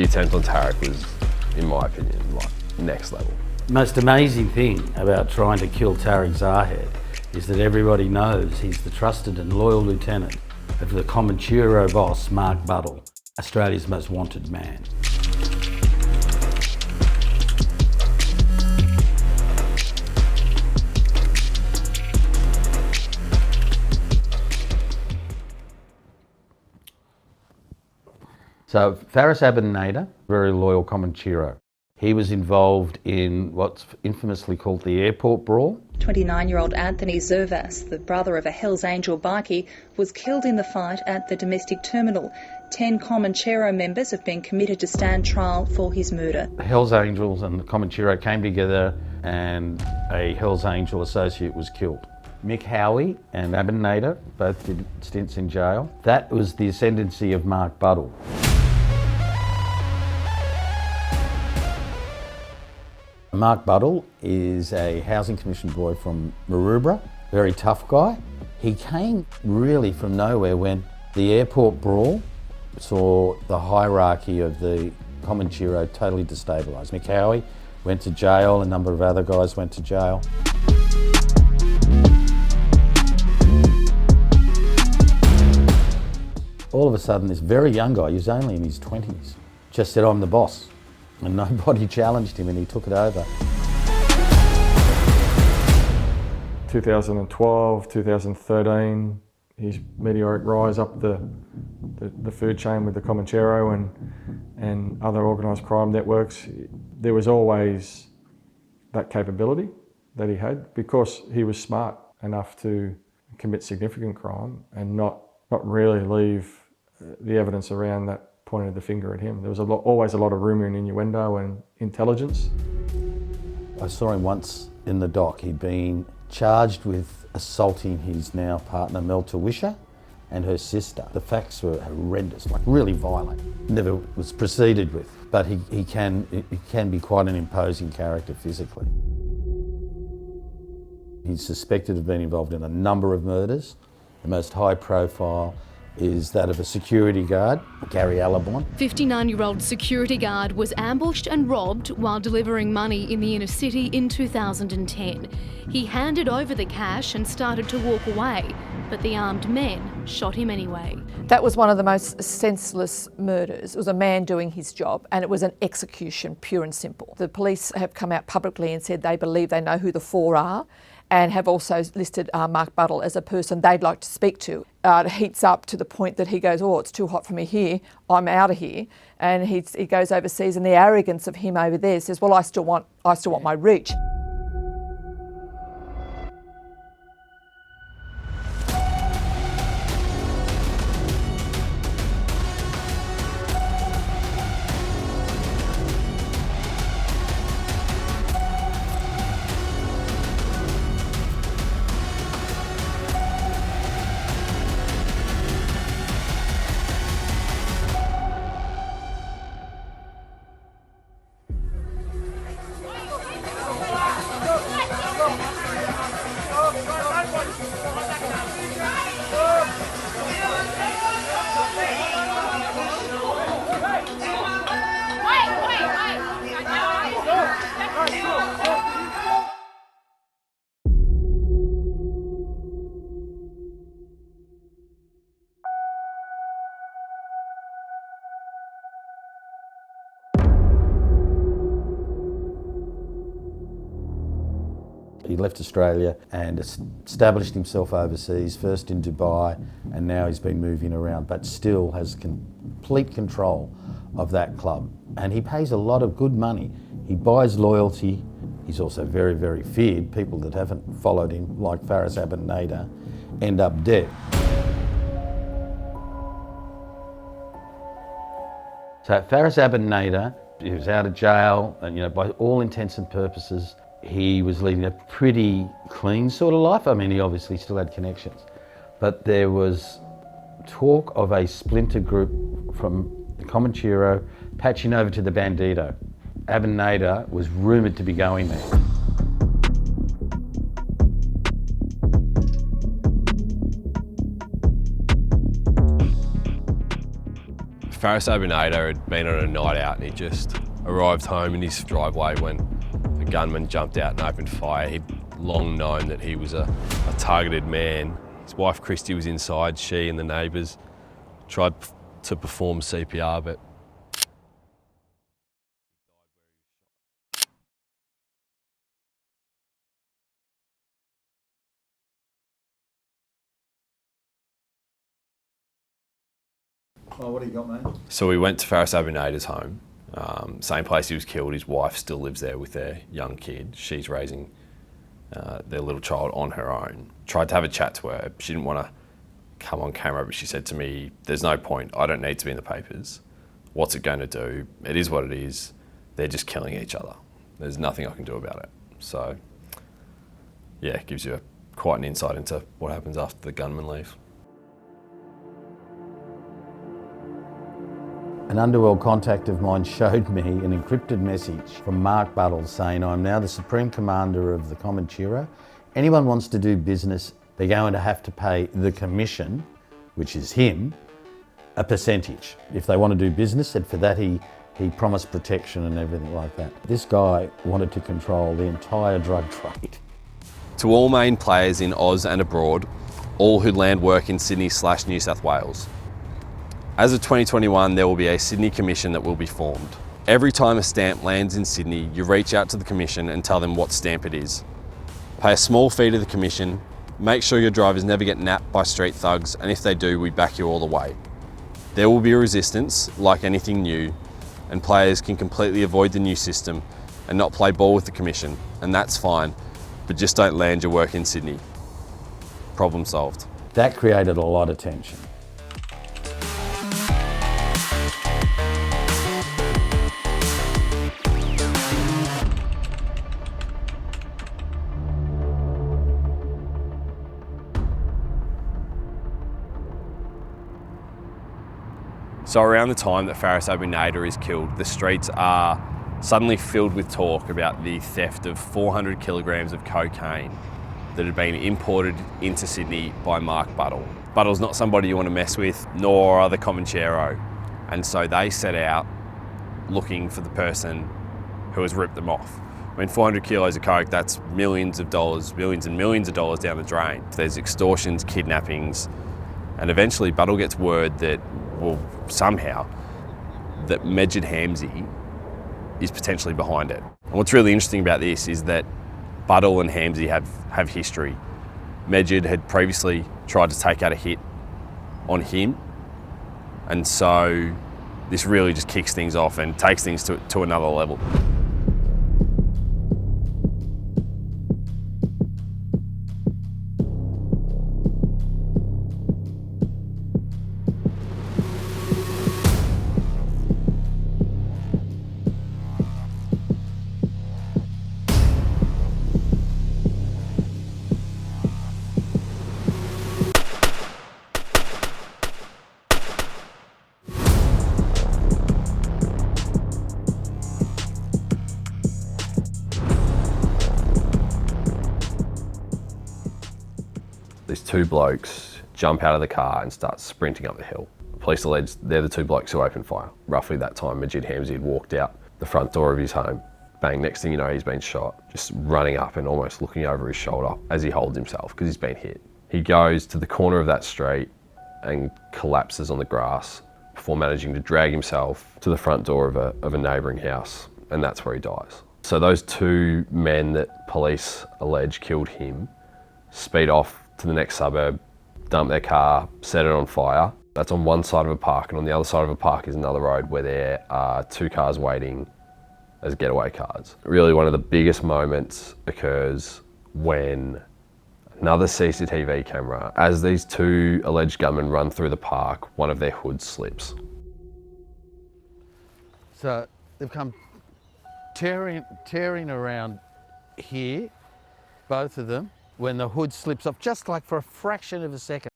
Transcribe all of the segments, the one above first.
attempt on Tarek was, in my opinion, like next level. Most amazing thing about trying to kill Tarek Zahed is that everybody knows he's the trusted and loyal lieutenant of the Comanchero boss, Mark Buddle, Australia's most wanted man. So Faris Abanada, very loyal Comanchero. He was involved in what's infamously called the airport brawl. 29-year-old Anthony Zervas, the brother of a Hells Angel bikie, was killed in the fight at the domestic terminal. 10 Comanchero members have been committed to stand trial for his murder. The Hells Angels and the Comanchero came together and a Hells Angel associate was killed. Mick Howie and Abanada both did stints in jail. That was the ascendancy of Mark Buddle. Mark Buddle is a Housing Commission boy from Maroubra, very tough guy. He came really from nowhere when the airport brawl saw the hierarchy of the Comanchero totally destabilised. Mick Howie went to jail, a number of other guys went to jail. All of a sudden, this very young guy, he was only in his 20s, just said, "I'm the boss." And nobody challenged him and he took it over. 2012, 2013, his meteoric rise up the food chain with the Comanchero and other organised crime networks. There was always that capability that he had because he was smart enough to commit significant crime and not really leave the evidence around that pointed the finger at him. There was always a lot of rumour and innuendo and intelligence. I saw him once in the dock. He'd been charged with assaulting his now partner Mel Tawisha and her sister. The facts were horrendous, like really violent. Never was proceeded with, but he can be quite an imposing character physically. He's suspected of being involved in a number of murders. The most high profile is that of a security guard, Gary Alabon. 59-year-old security guard was ambushed and robbed while delivering money in the inner city in 2010. He handed over the cash and started to walk away, but the armed men shot him anyway. That was one of the most senseless murders. It was a man doing his job and it was an execution, pure and simple. The police have come out publicly and said they believe they know who the four are and have also listed Mark Buddle as a person they'd like to speak to. It heats up to the point that he goes, "Oh, it's too hot for me here, I'm out of here." And he goes overseas and the arrogance of him over there says, "Well, I still want my reach." He left Australia and established himself overseas, first in Dubai, and now he's been moving around, but still has complete control of that club. And he pays a lot of good money. He buys loyalty. He's also very, very feared. People that haven't followed him, like Faris Abanada, end up dead. So Faris Abanada, he was out of jail, and by all intents and purposes, he was leading a pretty clean sort of life. I mean, he obviously still had connections, but there was talk of a splinter group from the Comanchero patching over to the Bandito. Abanada was rumoured to be going there. Faris Abanada had been on a night out and he just arrived home in his driveway when a gunman jumped out and opened fire. He'd long known that he was a targeted man. His wife Christy was inside. She and the neighbours tried to perform CPR, but Oh, what do you got, mate? so we went to Faris Abanada's home, same place he was killed. His wife still lives there with their young kid. She's raising their little child on her own. Tried to have a chat to her. She didn't want to come on camera, but she said to me, there's no point. I don't need to be in the papers. What's it going to do? It is what it is. They're just killing each other. There's nothing I can do about it. So, yeah, it gives you quite an insight into what happens after the gunmen leave. An underworld contact of mine showed me an encrypted message from Mark Buddle saying, I'm now the Supreme Commander of the Comanchero. Anyone wants to do business, they're going to have to pay the commission, which is him, a percentage. If they want to do business, and for that he promised protection and everything like that. This guy wanted to control the entire drug trade. To all main players in Oz and abroad, all who land work in Sydney/New South Wales. As of 2021, there will be a Sydney Commission that will be formed. Every time a stamp lands in Sydney, you reach out to the Commission and tell them what stamp it is. Pay a small fee to the Commission, make sure your drivers never get napped by street thugs, and if they do, we back you all the way. There will be resistance, like anything new, and players can completely avoid the new system and not play ball with the Commission, and that's fine, but just don't land your work in Sydney. Problem solved. That created a lot of tension. So around the time that Faris Abanada is killed, the streets are suddenly filled with talk about the theft of 400 kilograms of cocaine that had been imported into Sydney by Mark Buddle. Buddle's not somebody you want to mess with, nor are the Comanchero. And so they set out looking for the person who has ripped them off. I mean, 400 kilos of coke, that's millions of dollars, millions and millions of dollars down the drain. There's extortions, kidnappings, and eventually Buddle gets word that, well, somehow, that Hamzy is potentially behind it. And what's really interesting about this is that Buddle and Hamzy have history. Medjid had previously tried to take out a hit on him, and so this really just kicks things off and takes things to another level. These two blokes jump out of the car and start sprinting up the hill. Police allege they're the two blokes who opened fire. Roughly that time, Hamzy had walked out the front door of his home. Bang, next thing you know, he's been shot. Just running up and almost looking over his shoulder as he holds himself because he's been hit. He goes to the corner of that street and collapses on the grass before managing to drag himself to the front door of a neighbouring house, and that's where he dies. So those two men that police allege killed him speed off to the next suburb, dump their car, set it on fire. That's on one side of a park, and on the other side of a park is another road where there are two cars waiting as getaway cars. Really one of the biggest moments occurs when another CCTV camera, as these two alleged gunmen run through the park, one of their hoods slips. So they've come tearing around here, both of them, when the hood slips off, just like for a fraction of a second.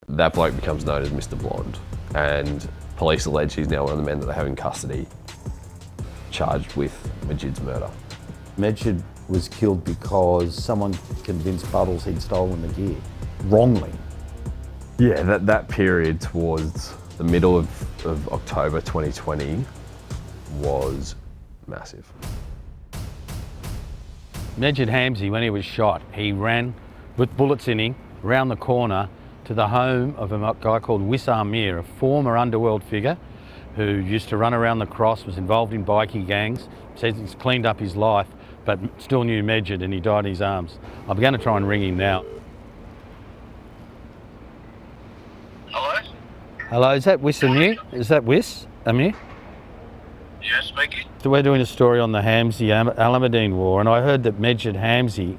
That bloke becomes known as Mr. Blonde, and police allege he's now one of the men that they have in custody, charged with Medjid's murder. Medjid was killed because someone convinced Buddles he'd stolen the gear, wrongly. Yeah, that period towards The middle of October 2020 was massive. Majid Hamzy, when he was shot, he ran with bullets in him round the corner to the home of a guy called Wissam Mir, a former underworld figure who used to run around the cross, was involved in bikie gangs, says he's cleaned up his life, but still knew Majid and he died in his arms. I'm going to try and ring him now. Hello? Hello, is that Wissam Mir? Is that Wiss Amir? Yes, speaking. So we're doing a story on the Hamzy Alameddine War, and I heard that Majid Hamzy,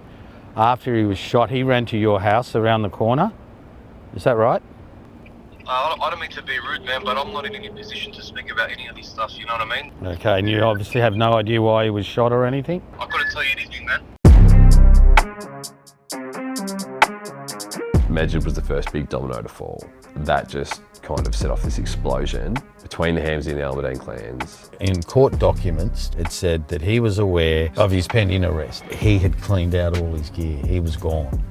after he was shot, he ran to your house around the corner. Is that right? I don't mean to be rude, man, but I'm not in any position to speak about any of this stuff, you know what I mean? Okay, and you obviously have no idea why he was shot or anything? I couldn't tell you anything, man. Majid was the first big domino to fall. That just kind of set off this explosion between the Hamzy and the Alameddine clans. In court documents, it said that he was aware of his pending arrest. He had cleaned out all his gear. He was gone.